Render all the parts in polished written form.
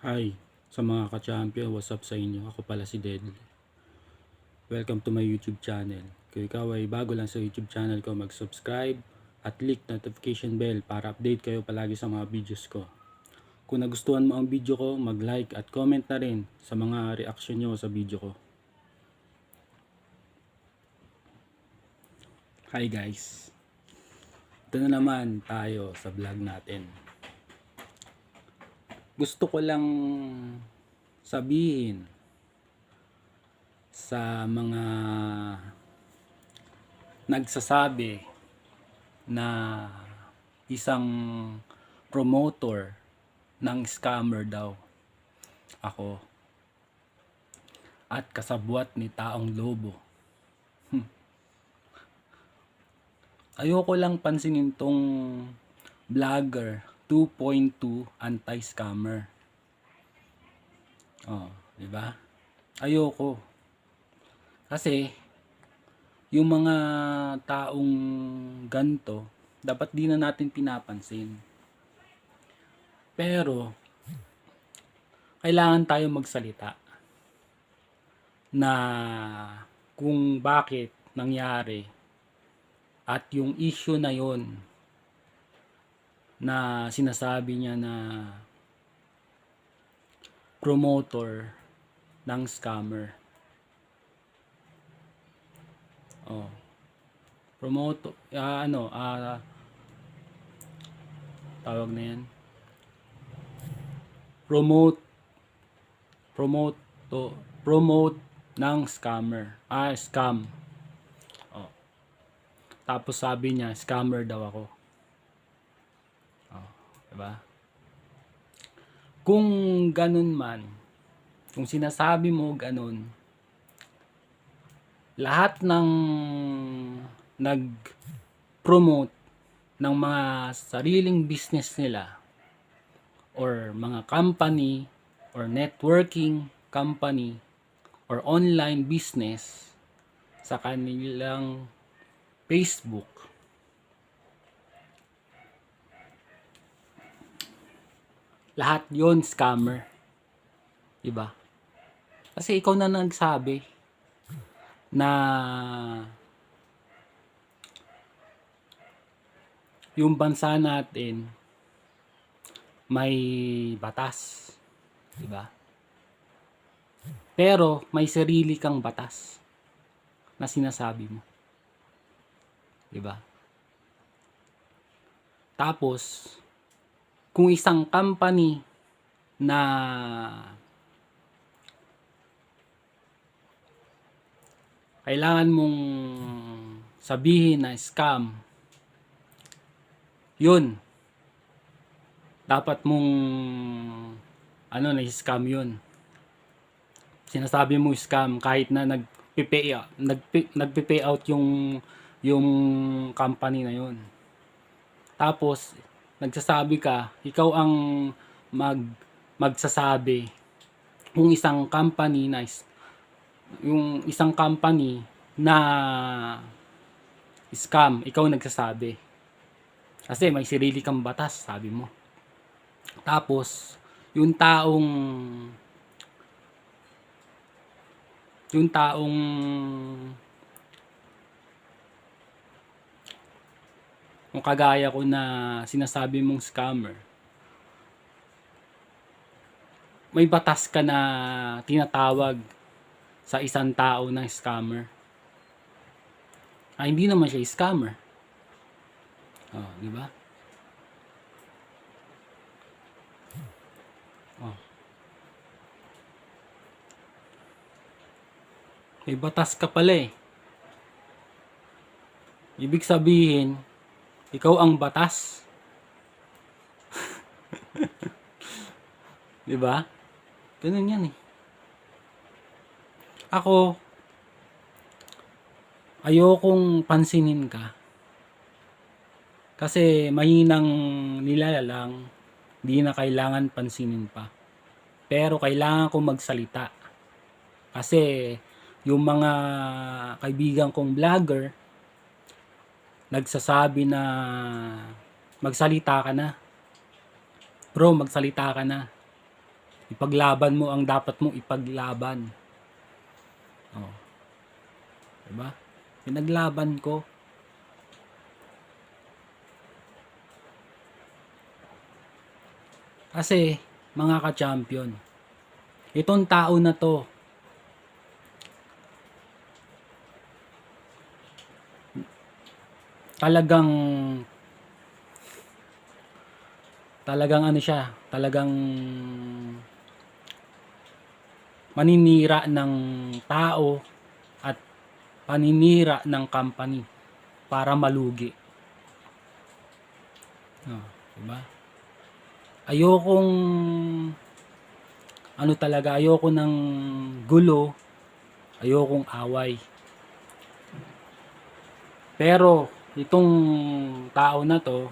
Hi, sa mga ka-champion, what's up sa inyo? Ako pala si Deadly. Welcome to my YouTube channel. Kung ikaw ay bago lang sa YouTube channel ko, mag-subscribe at click notification bell para update kayo palagi sa mga videos ko. Kung nagustuhan mo ang video ko, mag-like at comment na rin sa mga reaction nyo sa video ko. Hi guys! Ito na naman tayo sa vlog natin. Gusto ko lang sabihin sa mga nagsasabi na isang promoter ng scammer daw ako at kasabwat ni Taong Lobo. Ayoko lang pansinin tong vlogger 2.2 anti-scammer. Di ba? Ayoko. Kasi yung mga taong ganto, dapat di na natin pinapansin. Pero kailangan tayo magsalita na kung bakit nangyari at yung issue na yon na sinasabi niya na promoter ng scammer. Promoter, tawag na yan. Promote ng scammer. Scam. Tapos sabi niya, scammer daw ako. Diba? Kung ganun man, kung sinasabi mo ganun, lahat ng nag-promote ng mga sariling business nila or mga company or networking company or online business sa kanilang Facebook, lahat yon scammer. Diba? Kasi ikaw na nagsabi na yung bansa natin may batas. Diba? Pero may sarili kang batas na sinasabi mo. Diba? Tapos, kung isang company na kailangan mong sabihin na scam, yun, dapat mong na-scam yun. Sinasabi mo scam kahit na nagpe-pay out yung company na yun. Tapos nagsasabi ka, ikaw ang magsasabi kung isang company na scam, ikaw nagsasabi. Kasi may sarili kang batas, sabi mo. Tapos yung taong kung kagaya ko na sinasabi mong scammer, may batas ka na tinatawag sa isang tao na scammer. Hindi naman siya scammer. Di ba? May batas ka pala eh. Ibig sabihin, ikaw ang batas. Di ba? Ganun yan eh. Ako, ayokong pansinin ka. Kasi mahinang nilalang, di na kailangan pansinin pa. Pero kailangan kong magsalita. Kasi yung mga kaibigan kong vlogger, nagsasabi na magsalita ka na. Bro, magsalita ka na. Ipaglaban mo ang dapat mong ipaglaban. Oh. Diba? Pinaglaban ko. Kasi, mga ka-champion, itong tao na to, talagang ano siya, talagang maninira ng tao at paninira ng company para malugi. Diba? Ayokong ayoko ng gulo, ayokong away. Pero itong tao na to,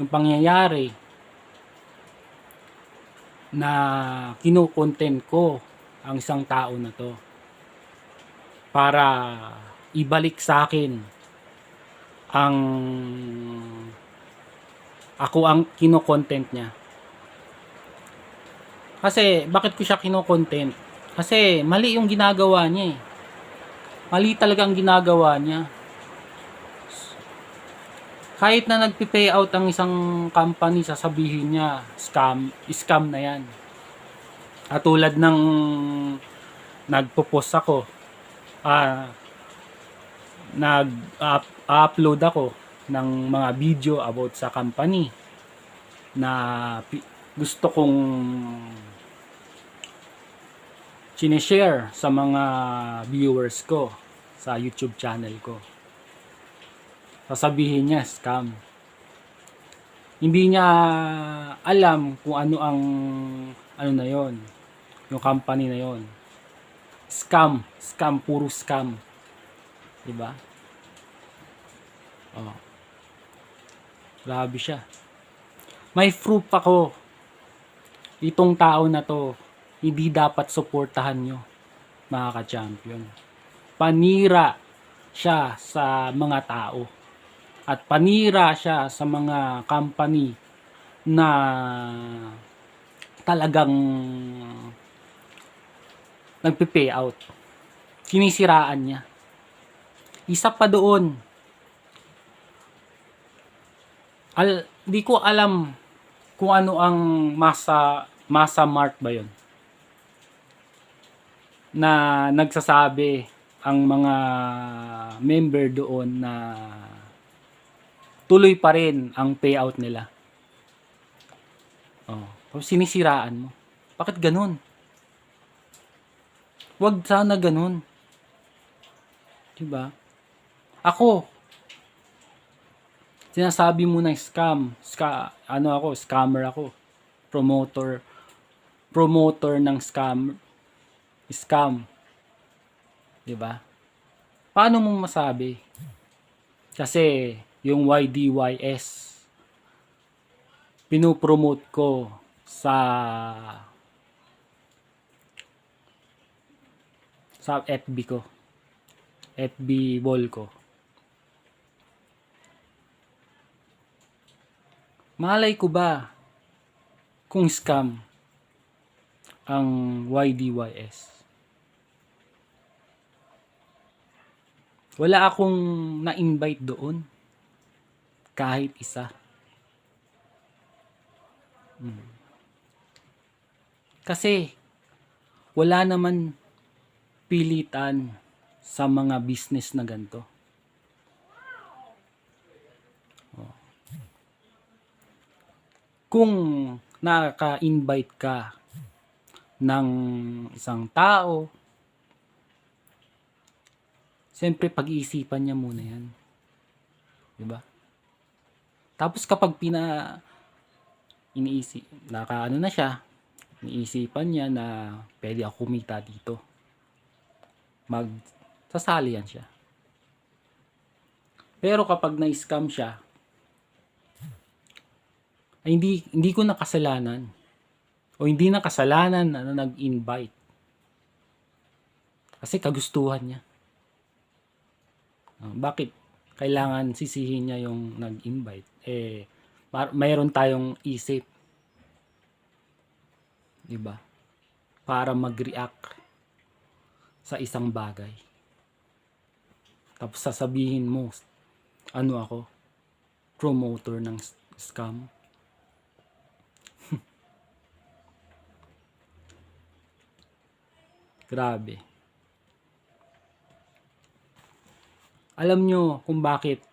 yung pangyayari na kino-content ko ang isang tao na to para ibalik sa akin ang ako ang kino-content niya. Kasi bakit ko siya kino-content? Kasi mali yung ginagawa niya eh. Mali talaga ang ginagawa niya. Kahit na nagpi-payout ang isang company, sasabihin niya, scam na yan. At tulad ng nagpo-post ako, nag-upload ako ng mga video about sa company na gusto kong sinishare sa mga viewers ko sa YouTube channel ko. Sasabihin niya scam. Hindi niya alam kung ano ang na yon, yung company na yon. Scam, puro scam. 'Di ba? Oh. Grabe siya. May proof ako. Itong tao na to, hindi dapat suportahan nyo, mga ka-champion. Panira siya sa mga tao. At panira siya sa mga company na talagang nagpe-payout. Sinisiraan niya. Isa pa doon, di ko alam kung ano ang Masa Mart ba yun, na nagsasabi ang mga member doon na tuloy pa rin ang payout nila. Tapos sinisiraan mo. Bakit ganun? Wag sana ganun. Diba? Ako, sinasabi mo na scam. Scammer ako. Promoter ng scam. Diba? Paano mong masabi? Kasi yung YDYS pinopromote ko sa FB ko. FB wall ko. Malay ko ba kung scam ang YDYS? Wala akong na-invite doon. Kahit isa. Kasi wala naman pilitan sa mga business na ganito. Kung nakaka-invite ka ng isang tao, siyempre pag-iisipan niya muna yan. Diba? Tapos kapag na siya, iniisipan niya na pwede ako kumita dito, magsasali yan siya. Pero kapag na-scam siya, ay hindi ko nakasalanan o hindi nakasalanan na nag-invite. Kasi kagustuhan niya. Bakit kailangan sisihin niya yung nag-invite? Mayroon tayong isip. Diba? para mag-react sa isang bagay. Tapos sasabihin mo, ano ako, promoter ng scam. Grabe. Alam nyo kung bakit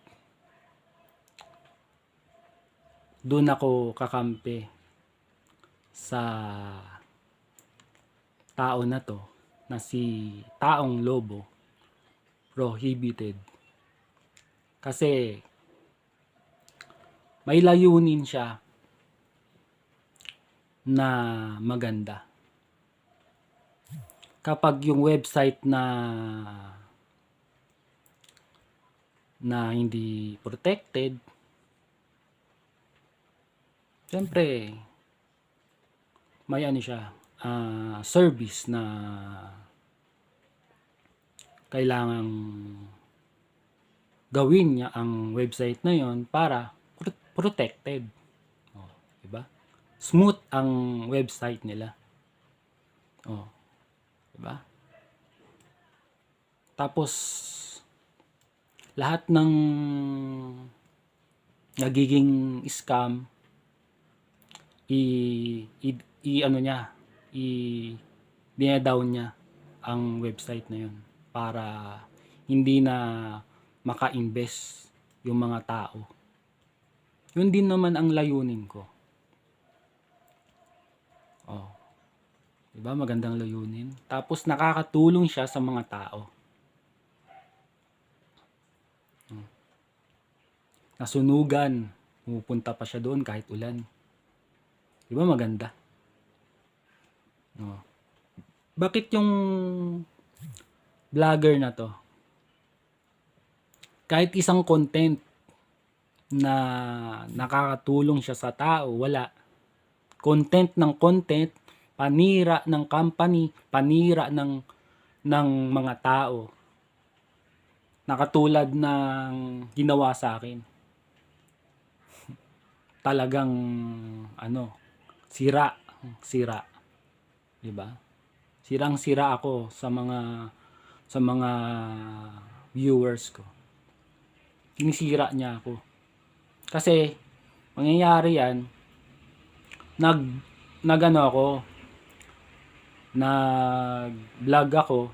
doon ako kakampi sa tao na to, na si Taong Lobo, prohibited. Kasi may layunin siya na maganda. Kapag yung website na hindi protected, siyempre may ano siya, service na kailangang gawin niya ang website na yon para protected. Oh, diba? Smooth ang website nila. Oh, diba? Tapos lahat ng nagiging scam dine-down niya ang website na yun para hindi na maka-invest yung mga tao. Yun din naman ang layunin ko. Oh. Diba? Magandang layunin. Tapos nakakatulong siya sa mga tao. Nasunugan, pupunta pa siya doon kahit ulan. Diba maganda? Oh. Bakit yung vlogger na to, kahit isang content na nakakatulong siya sa tao, wala. Content ng content, panira ng company, panira ng mga tao. Nakatulad ng ginawa sa akin. Talagang sira. 'Di ba? Sirang-sira ako sa mga viewers ko. Sinisira niya ako. Kasi mangyayari 'yan, nag-vlog ako,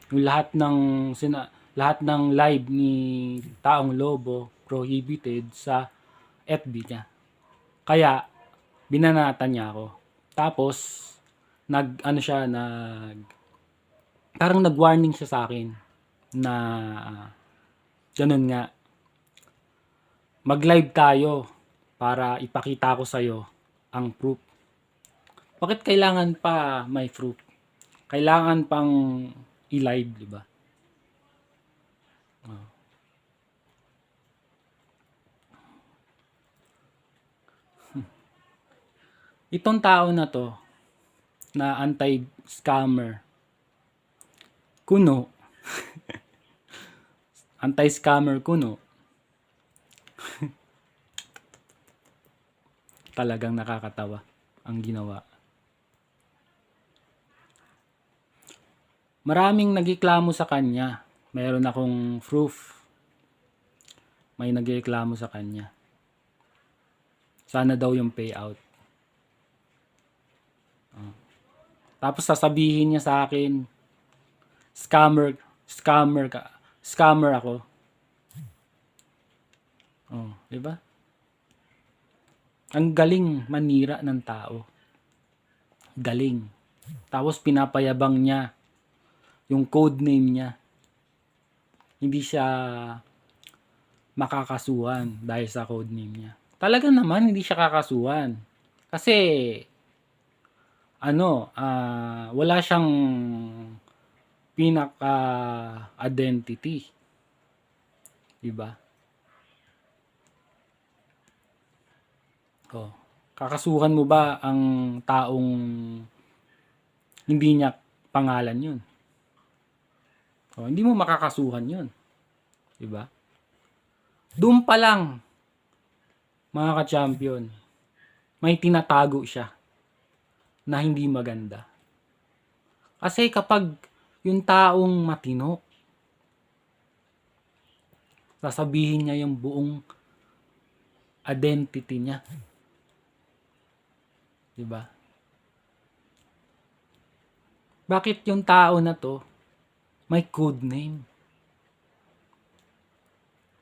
yung lahat ng live ni Taong Lobo prohibited sa FB niya. Kaya binanatan niya ako. Tapos parang nag-warning siya sa akin na ganun nga, mag-live tayo para ipakita ko sa'yo ang proof. Bakit kailangan pa may proof? Kailangan pang i-live, di ba? Itong tao na to, na anti-scammer, kuno, anti-scammer kuno, talagang nakakatawa ang ginawa. Maraming nagreklamo sa kanya. Meron akong proof. May nagreklamo sa kanya. Sana daw yung payout. Tapos sasabihin niya sa akin, scammer ako. Oh, 'di ba? Ang galing manira ng tao. Galing. Tapos pinapayabang niya yung code name niya. Hindi siya makakasuhan dahil sa code name niya. Talaga naman hindi siya kakasuhan. Kasi wala siyang pinaka-identity. Diba? Oh, kakasuhan mo ba ang taong hindi niya pangalan yun? Oh, hindi mo makakasuhan yun. Diba? Doon pa lang, mga ka-champion, may tinatago siya na hindi maganda. Kasi kapag yung taong matino, sasabihin niya yung buong identity niya. Diba? Bakit yung tao na to may code name?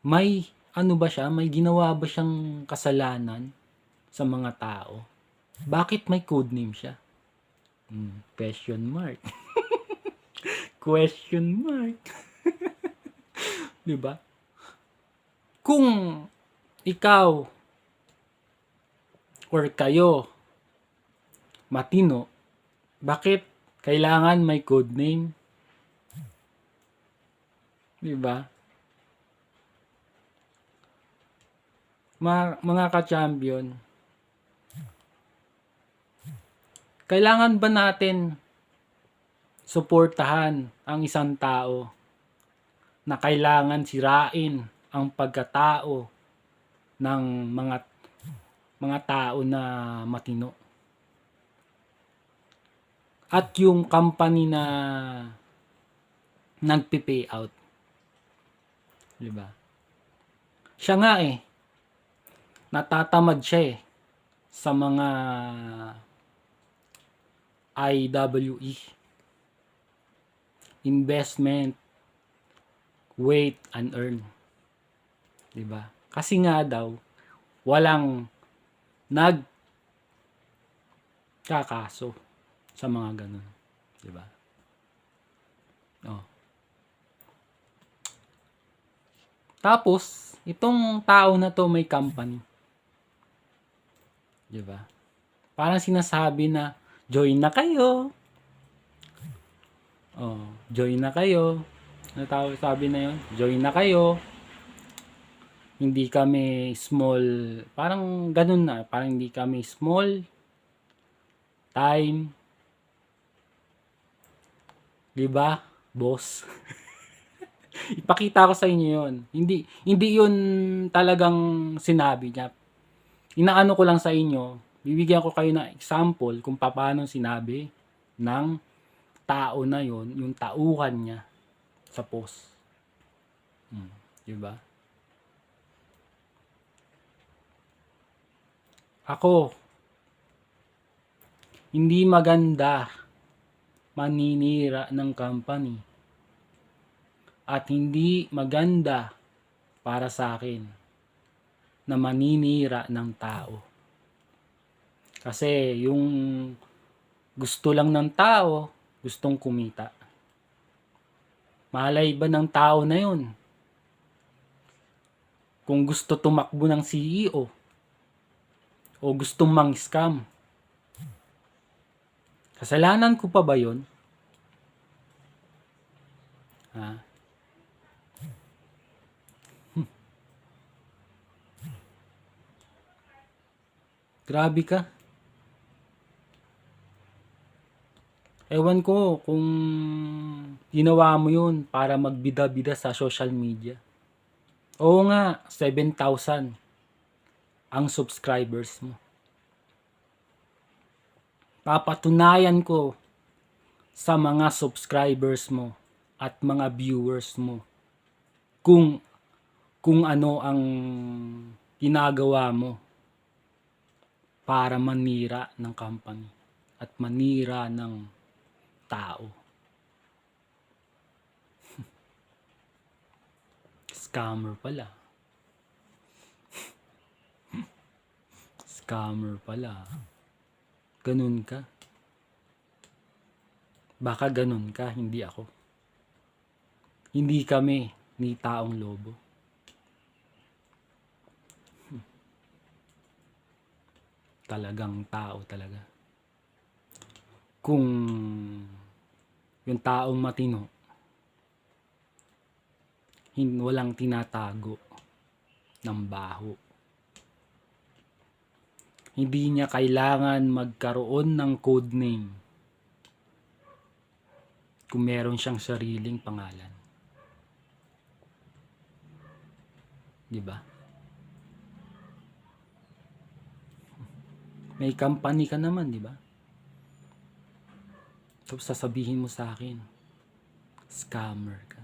May ano ba siya? May ginawa ba siyang kasalanan sa mga tao? Bakit may code name siya? Question mark. Question mark. Diba? Kung ikaw or kayo matino, bakit kailangan may code name? Diba? Mga ka-champion, kailangan ba natin suportahan ang isang tao na kailangan sirain ang pagkatao ng mga tao na matino? At yung company na nagpe-pay out. Diba? Siya nga natatamad siya sa mga IWE. Investment, wait and earn. Diba? Kasi nga daw, walang nagkakaso sa mga ganun. Diba? Oh. Tapos, itong tao na to may company. Diba? Parang sinasabi na, join na kayo. Oh, join na kayo. Ano tawag sabi na yun? Join na kayo. Hindi kami small, parang ganun na. Parang hindi kami small time. Diba, boss? Ipakita ko sa inyo yun. Hindi yun talagang sinabi niya. Inaano ko lang sa inyo, bibigyan ko kayo ng example kung paano sinabi ng tao na yon, yung tauhan niya sa post. Diba? Ako, hindi maganda maninira ng company. At hindi maganda para sa akin na maninira ng tao. Kasi yung gusto lang ng tao, gustong kumita. Malay ba ng tao na yun? Kung gusto tumakbo ng CEO o gustong mang-scam, kasalanan ko pa ba yun? Ha? Grabe ka. Ewan ko kung ginawa mo yun para magbida-bida sa social media. Oo nga, 7,000 ang subscribers mo. Papatunayan ko sa mga subscribers mo at mga viewers mo kung ano ang ginagawa mo para manira ng company at manira ng tao. Scammer pala. Scammer pala. Ganun ka. Baka ganun ka, hindi ako. Hindi kami ni Taong Lobo. Talagang tao talaga. Kung yung taong matino, walang tinatago ng baho. Hindi niya kailangan magkaroon ng code name kung meron siyang sariling pangalan. Diba? May company ka naman, diba? Tapos sasabihin mo sa akin, scammer ka,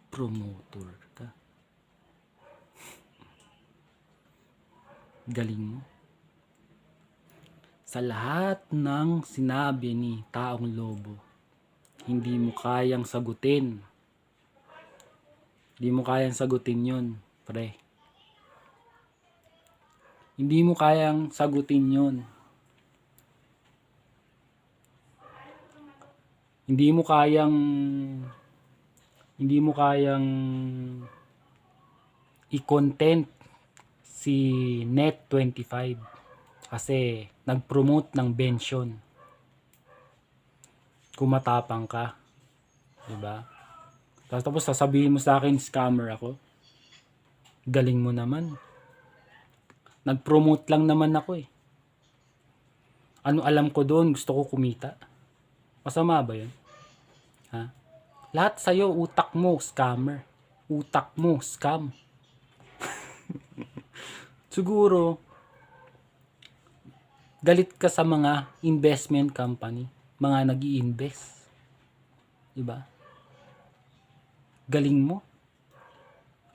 promoter ka. Galing mo. Sa lahat ng sinabi ni Taong Lobo, hindi mo kayang sagutin. Hindi mo kayang sagutin yun, pre. Hindi mo kayang sagutin yun. Hindi mo kayang i-content si Net25 kasi nag-promote ng bensyon. Kumatapang ka, 'di ba? Tapos sasabihin mo sa akin scammer ako. Galing mo naman. Nag-promote lang naman ako eh. Ano alam ko doon, gusto ko kumita. Masama ba 'yun? Ha? Lahat sa'yo, utak mo, scammer. Utak mo, scam. Siguro, galit ka sa mga investment company, mga nag-i-invest. Diba? Galing mo.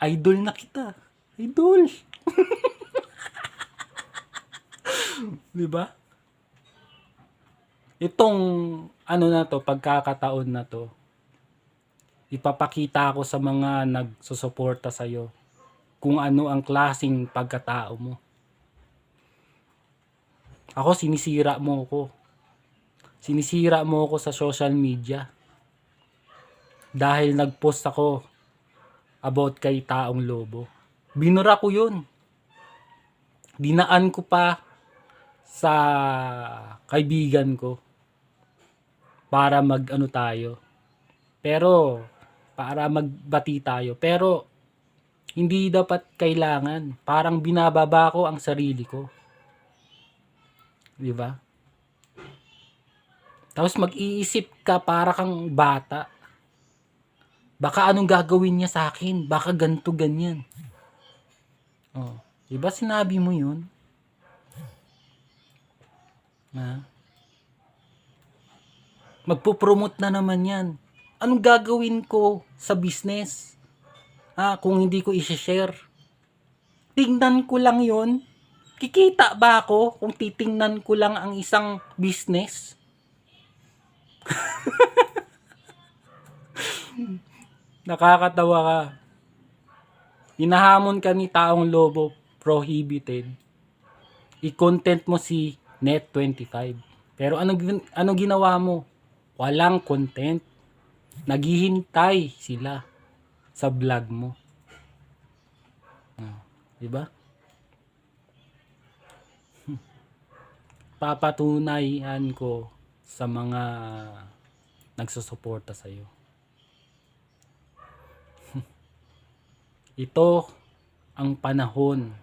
Idol na kita. Idol. Diba? Itong pagkakataon na to, ipapakita ko sa mga nagsusuporta sa'yo kung ano ang klaseng pagkatao mo. Ako, sinisira mo ako. Sinisira mo ako sa social media. Dahil nag-post ako about kay Taong Lobo. Binura ko yun. Dinaan ko pa sa kaibigan ko para para magbati tayo. Pero hindi dapat kailangan. Parang binababa ko ang sarili ko. Di ba? Tapos mag-iisip ka para kang bata. Baka anong gagawin niya sa akin? Baka ganito, ganyan. Oh, di ba sinabi mo yun? Ha? Magpo-promote na naman yan. Anong gagawin ko sa business? Kung hindi ko i-share? Tingnan ko lang yun. Kikita ba ako kung titingnan ko lang ang isang business? Nakakatawa ka. Hinahamon ka ni Taong Lobo, prohibited. I-content mo si Net25. Pero ano ginawa mo? Walang content. Naghihintay sila sa vlog mo. Diba? Papatunayan ko sa mga nagsusuporta sa'yo. Ito ang panahon,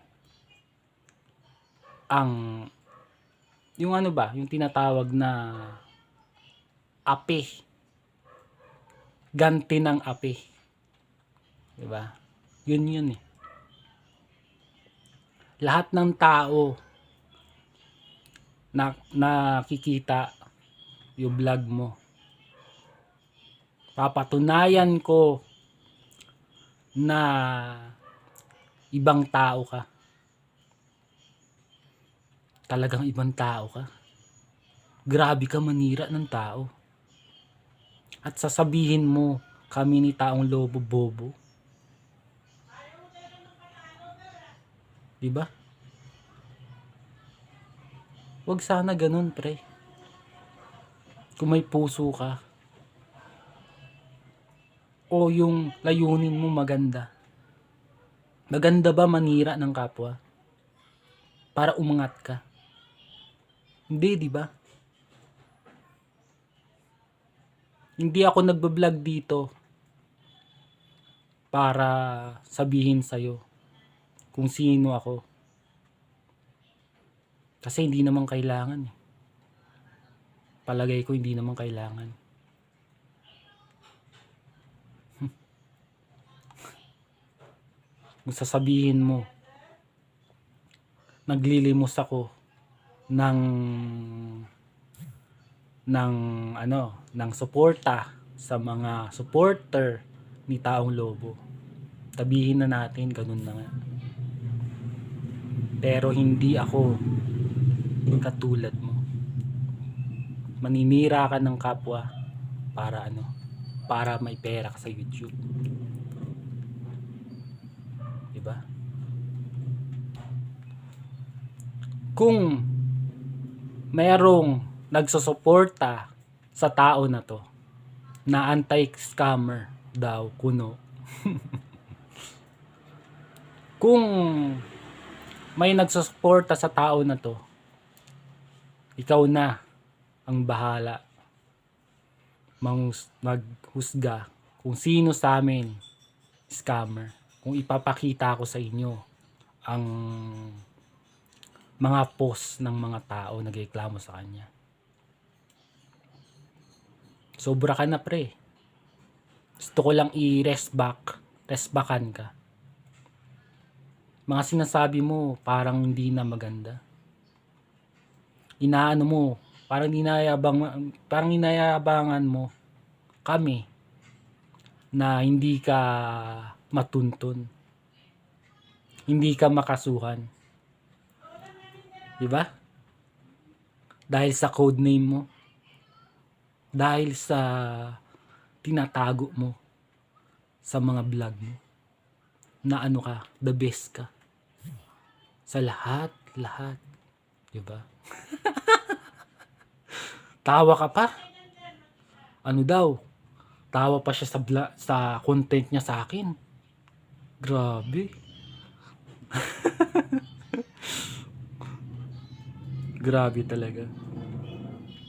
yung tinatawag na api. Ganti ng api. Diba? Yun eh. Lahat ng tao na nakikita yung vlog mo, papatunayan ko na ibang tao ka. Talagang ibang tao ka. Grabe ka manira ng tao. At sasabihin mo, kami ni Taong Lobo bobo. Diba? Huwag sana ganun, pre. Kung may puso ka, o yung layunin mo maganda. Maganda ba manira ng kapwa? Para umangat ka? Hindi, di ba? Hindi ako nagbablog dito para sabihin sa'yo kung sino ako. Kasi hindi naman kailangan. Palagay ko hindi naman kailangan. Kung sasabihin mo, naglilimos ako ng ng ng suporta sa mga supporter ni Taong Lobo. Sabihin na natin ganun na nga. Pero hindi ako katulad mo. Maninira ka ng kapwa para para may pera ka sa YouTube. Diba? Kung mayroong nagsusuporta sa tao na to na anti-scammer daw kuno. Kung may nagsusuporta sa tao na to, ikaw na ang bahala maghusga kung sino sa amin scammer. Kung ipapakita ko sa inyo ang mga post ng mga tao nagreklamo sa kanya. Sobra ka na, pre. Gusto ko lang resbackan ka. Mga sinasabi mo parang hindi na maganda. Inaano mo, parang inayabangan mo kami na hindi ka matuntun. Hindi ka makasuhan. Diba? Dahil sa code name mo. Dahil sa tinatago mo sa mga vlog mo. Na ka, the best ka. Sa lahat. Diba? Tawa ka pa. Tawa pa siya sa content niya sa akin. Grabe. Grabe talaga.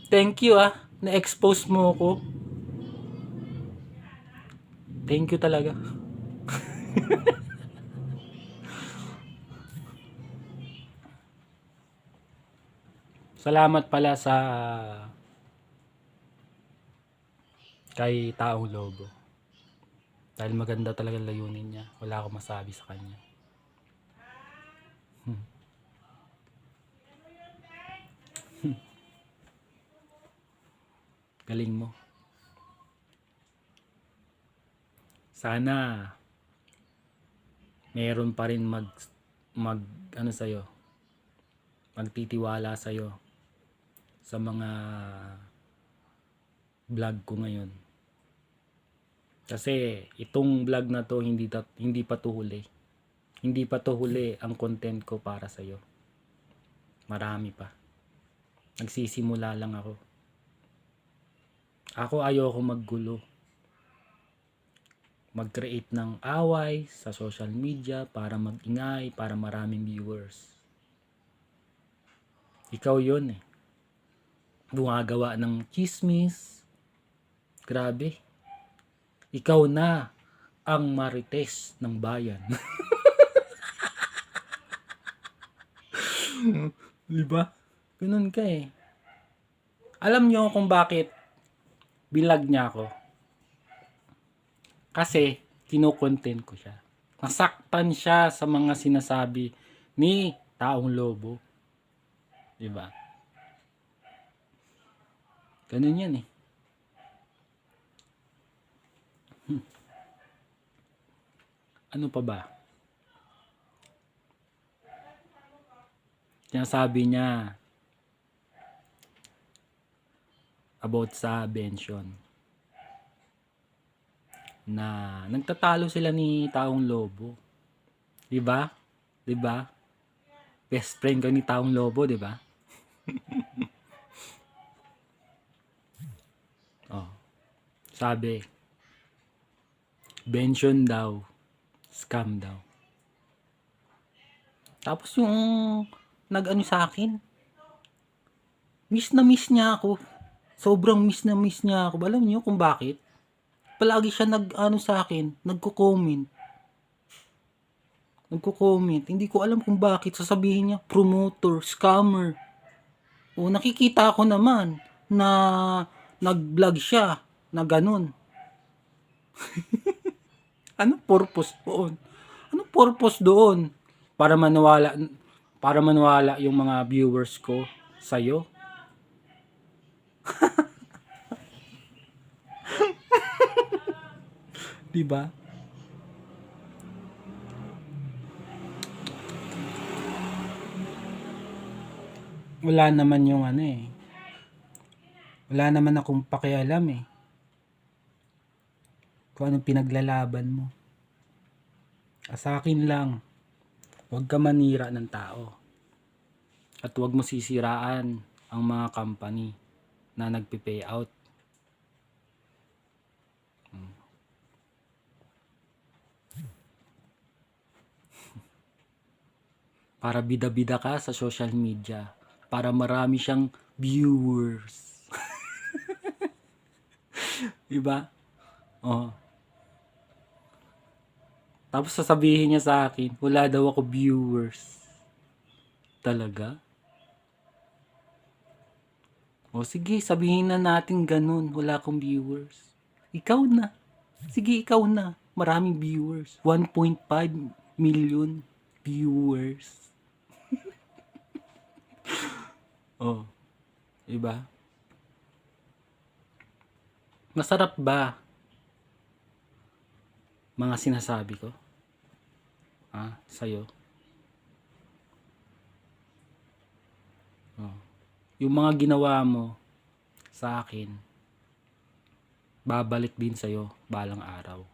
Thank you na-expose mo ako. Thank you talaga. Salamat pala kay Taong Lobo. Dahil maganda talaga layunin niya. Wala akong masabi sa kanya. Galing mo. Sana meron pa rin sa'yo, magtitiwala sa'yo sa mga vlog ko ngayon. Kasi itong vlog na to hindi pa to huli. Hindi pa to huli ang content ko para sa'yo. Marami pa. Nagsisimula lang ako. Ako ayoko maggulo. Mag-create ng away sa social media para mag-ingay, para maraming viewers. Ikaw yun Gumagawa ng chismis. Grabe. Ikaw na ang Marites ng bayan. Diba? Ganun ka Alam nyo kung bakit bilag niya ako? Kasi kino-content ko siya. Nasaktan siya sa mga sinasabi ni Taong Lobo. Diba? Ganun yan Ano pa ba? Sinasabi niya about sa Bension na nagtatalo sila ni Taong Lobo. Diba? Best friend ka ni Taong Lobo, diba? Sabi, Bension daw, scam daw. Tapos yung nag-ano sa akin, miss na miss niya ako. Sobrang miss na miss niya ako. Alam niyo kung bakit? Palagi siya nag-ano sa akin, nagko-comment. Hindi ko alam kung bakit. Sasabihin niya, promoter, scammer. O nakikita ko naman na nag-vlog siya na ganun. Anong purpose doon? Anong purpose doon? Para maniwala yung mga viewers ko sa'yo? Diba? Wala naman yung ano eh. Wala naman akong pakialam eh. Kung anong pinaglalaban mo. Sa akin lang, huwag ka manira ng tao. At huwag mo sisiraan ang mga company na nagpe-payout. Para bida-bida ka sa social media. Para marami siyang viewers. Diba? Oh. Tapos sasabihin niya sa akin, wala daw ako viewers. Talaga? O sige, sabihin na natin ganun, wala akong viewers. Ikaw na. Sige, ikaw na. Maraming viewers. 1.5 million viewers. Oh, diba? Masarap ba mga sinasabi ko? Sa'yo? Oh. Yung mga ginawa mo sa akin, babalik din sa'yo balang araw.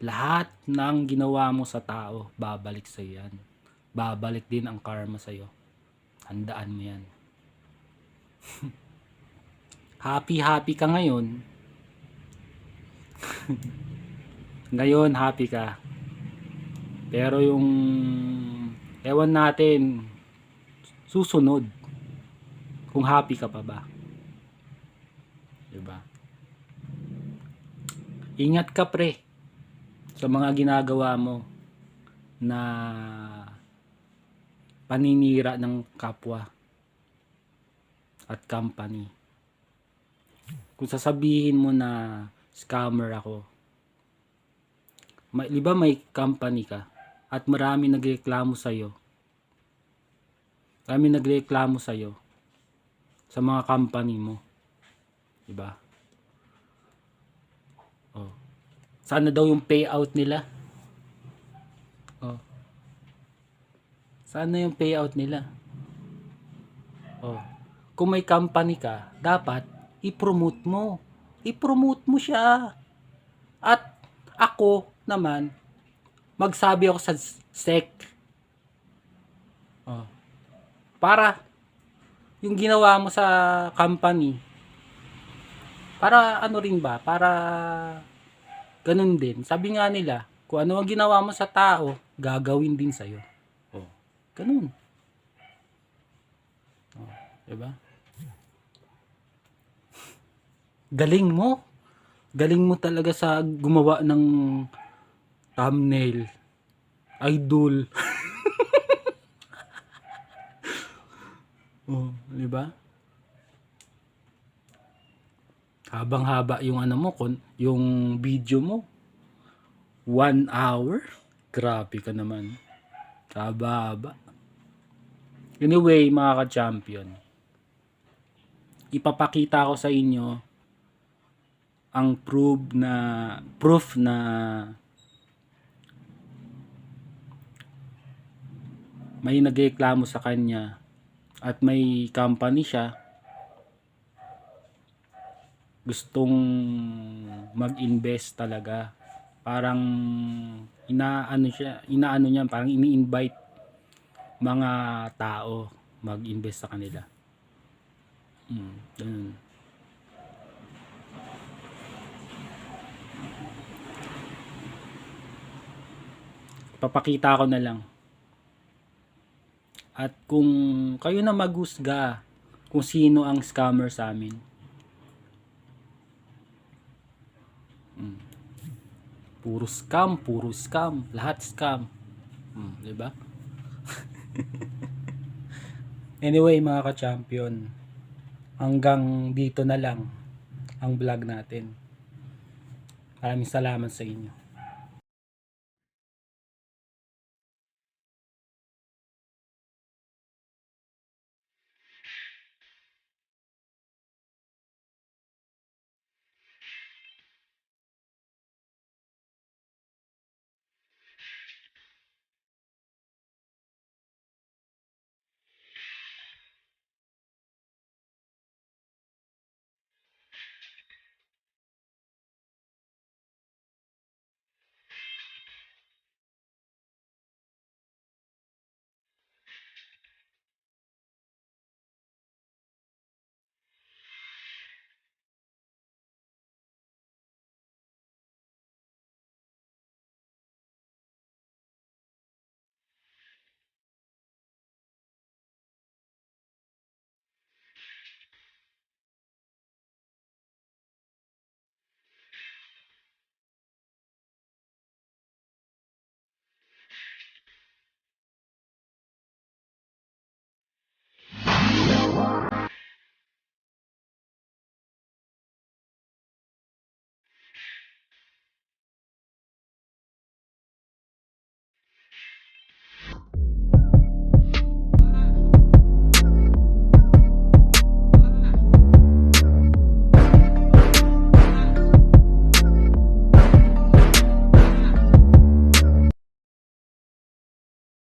Lahat ng ginawa mo sa tao, babalik sa'yo yan. Babalik din ang karma sa'yo. Handaan mo yan. Happy ka ngayon. Ngayon, happy ka. Pero yung ewan natin, susunod. Kung happy ka pa ba. Diba? Ingat ka pre sa mga ginagawa mo na paninira ng kapwa at company. Kung sasabihin mo na scammer ako, di ba may company ka at marami nagreklamo sa'yo. Marami nagreklamo sa'yo sa mga company mo. Diba? Oh. Sana daw yung payout nila. Oh. Sana yung payout nila. Oh. Kung may company ka, dapat i-promote mo. I-promote mo siya. At ako naman, magsabi ako sa SEC. Oh. Para yung ginawa mo sa company, para ano rin ba? Para ganun din. Sabi nga nila, kung ano ang ginawa mo sa tao, gagawin din sa'yo. Oh. Ganun. Oh. Diba? Galing mo. Galing mo talaga sa gumawa ng thumbnail. Idol. Oh, di ba? Habang-haba yung ano mo, yung video mo. 1 hour? Grabe ka naman. Haba-haba. Anyway, mga ka-champion, ipapakita ko sa inyo ang proof na may nagreklamo sa kanya at may company siya gustong mag-invest talaga. Parang inaano niya, parang ini-invite mga tao mag-invest sa kanila. Ganun. Papakita ko na lang. At kung kayo na maghusga kung sino ang scammer sa amin. Puro scam, lahat scam. 'Di ba? Anyway, mga ka-champion, hanggang dito na lang ang vlog natin. Maraming salamat sa inyo.